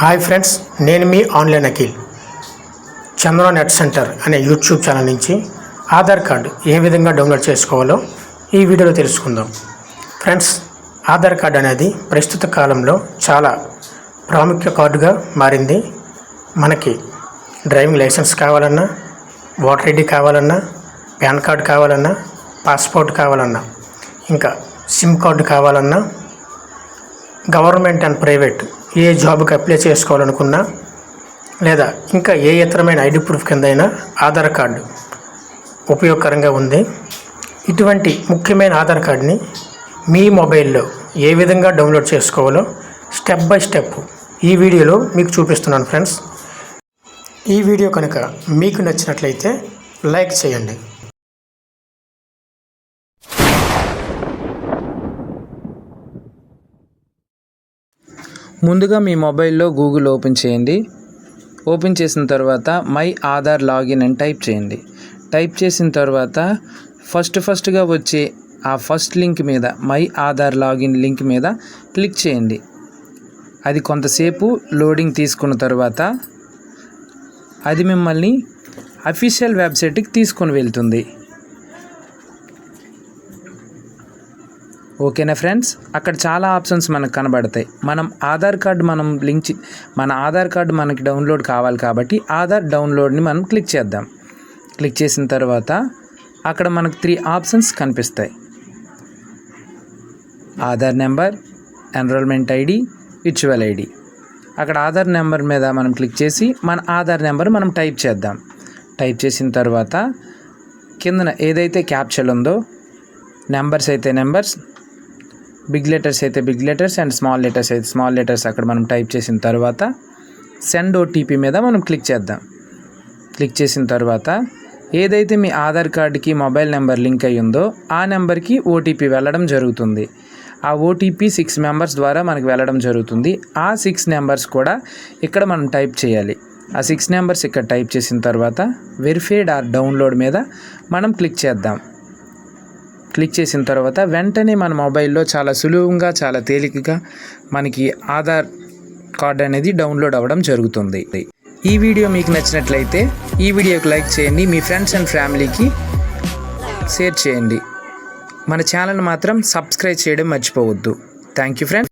Hi friends, నేను మీ online Akhil. చంద్ర net centre అనే YouTube channel నుంచి ఆధార్ కార్డు ఏ విధంగా డౌన్లోడ్ చేసుకోవాలో ఈ వీడియోలో తెలుసుకుందాం. ఫ్రెండ్స్, ఆధార్ కార్డు అనేది ప్రస్తుత కాలంలో చాలా ప్రాముఖ్య కార్డుగా మారింది. మనకి డ్రైవింగ్ లైసెన్స్ కావాలన్నా, ఓటర్ ఐడి కావాలన్నా, పాన్ కార్డు కావాలన్నా, పాస్పోర్ట్ కావాలన్నా, ఇంకా సిమ్ కార్డు కావాలన్నా, గవర్నమెంట్ అండ్ ప్రైవేట్ ఏ జాబ్కి అప్లై చేసుకోవాలనుకున్నా, లేదా ఇంకా ఏ ఇతరమైన ఐడి ప్రూఫ్ కిందైనా ఆధార్ కార్డు ఉపయోగకరంగా ఉంది. ఇటువంటి ముఖ్యమైన ఆధార్ కార్డుని మీ మొబైల్లో ఏ విధంగా డౌన్లోడ్ చేసుకోవాలో స్టెప్ బై స్టెప్ ఈ వీడియోలో మీకు చూపిస్తున్నాను. ఫ్రెండ్స్, ఈ వీడియో కనుక మీకు నచ్చినట్లయితే లైక్ చేయండి. ముందుగా మీ మొబైల్లో గూగుల్ ఓపెన్ చేయండి. ఓపెన్ చేసిన తర్వాత మై ఆధార్ లాగిన్ అని టైప్ చేయండి. టైప్ చేసిన తర్వాత ఫస్ట్గా వచ్చే ఆ ఫస్ట్ లింక్ మీద, మై ఆధార్ లాగిన్ లింక్ మీద క్లిక్ చేయండి. అది కొంతసేపు లోడింగ్ తీసుకున్న తర్వాత అది మిమ్మల్ని అఫీషియల్ వెబ్సైట్కి తీసుకొని వెళ్తుంది. ఓకేనా ఫ్రెండ్స్, అక్కడ చాలా ఆప్షన్స్ మనకు కనబడతాయి. మన ఆధార్ కార్డు మనకి డౌన్లోడ్ కావాలి కాబట్టి ఆధార్ డౌన్లోడ్ని మనం క్లిక్ చేద్దాం. క్లిక్ చేసిన తర్వాత అక్కడ మనకు 3 ఆప్షన్స్ కనిపిస్తాయి: Aadhaar number, enrolment ID, virtual ID. అక్కడ ఆధార్ నెంబర్ మీద మనం క్లిక్ చేసి మన ఆధార్ నెంబర్ మనం టైప్ చేద్దాం. టైప్ చేసిన తర్వాత కిందన ఏదైతే క్యాప్చర్ ఉందో, నెంబర్స్ అయితే నెంబర్స్, బిగ్ లెటర్స్ అయితే big letters and small letters అయితే స్మాల్ లెటర్స్ అక్కడ మనం టైప్ చేసిన తర్వాత సెండ్ ఓటీపీ మీద మనం క్లిక్ చేద్దాం. క్లిక్ చేసిన తర్వాత ఏదైతే మీ ఆధార్ కార్డుకి మొబైల్ నెంబర్ లింక్ అయ్యి ఉందో ఆ నెంబర్కి ఓటీపీ వెళ్ళడం జరుగుతుంది. ఆ ఓటీపీ 6 మెంబర్స్ ద్వారా మనకు వెళ్ళడం జరుగుతుంది. ఆ 6 నెంబర్స్ కూడా ఇక్కడ మనం టైప్ చేయాలి. ఆ 6 నెంబర్స్ ఇక్కడ టైప్ చేసిన తర్వాత వెరిఫైడ్ ఆర్ డౌన్లోడ్ మీద మనం క్లిక్ చేద్దాం. క్లిక్ చేసిన తర్వాత వెంటనే మన మొబైల్లో చాలా సులువుగా, చాలా తేలికగా మనకి ఆధార్ కార్డ్ అనేది డౌన్లోడ్ అవ్వడం జరుగుతుంది. ఈ వీడియో మీకు నచ్చినట్లయితే ఈ వీడియోకి లైక్ చేయండి, మీ ఫ్రెండ్స్ అండ్ ఫ్యామిలీకి షేర్ చేయండి. మన ఛానల్ మాత్రం సబ్స్క్రైబ్ చేయడం మర్చిపోవద్దు. Thank you friends.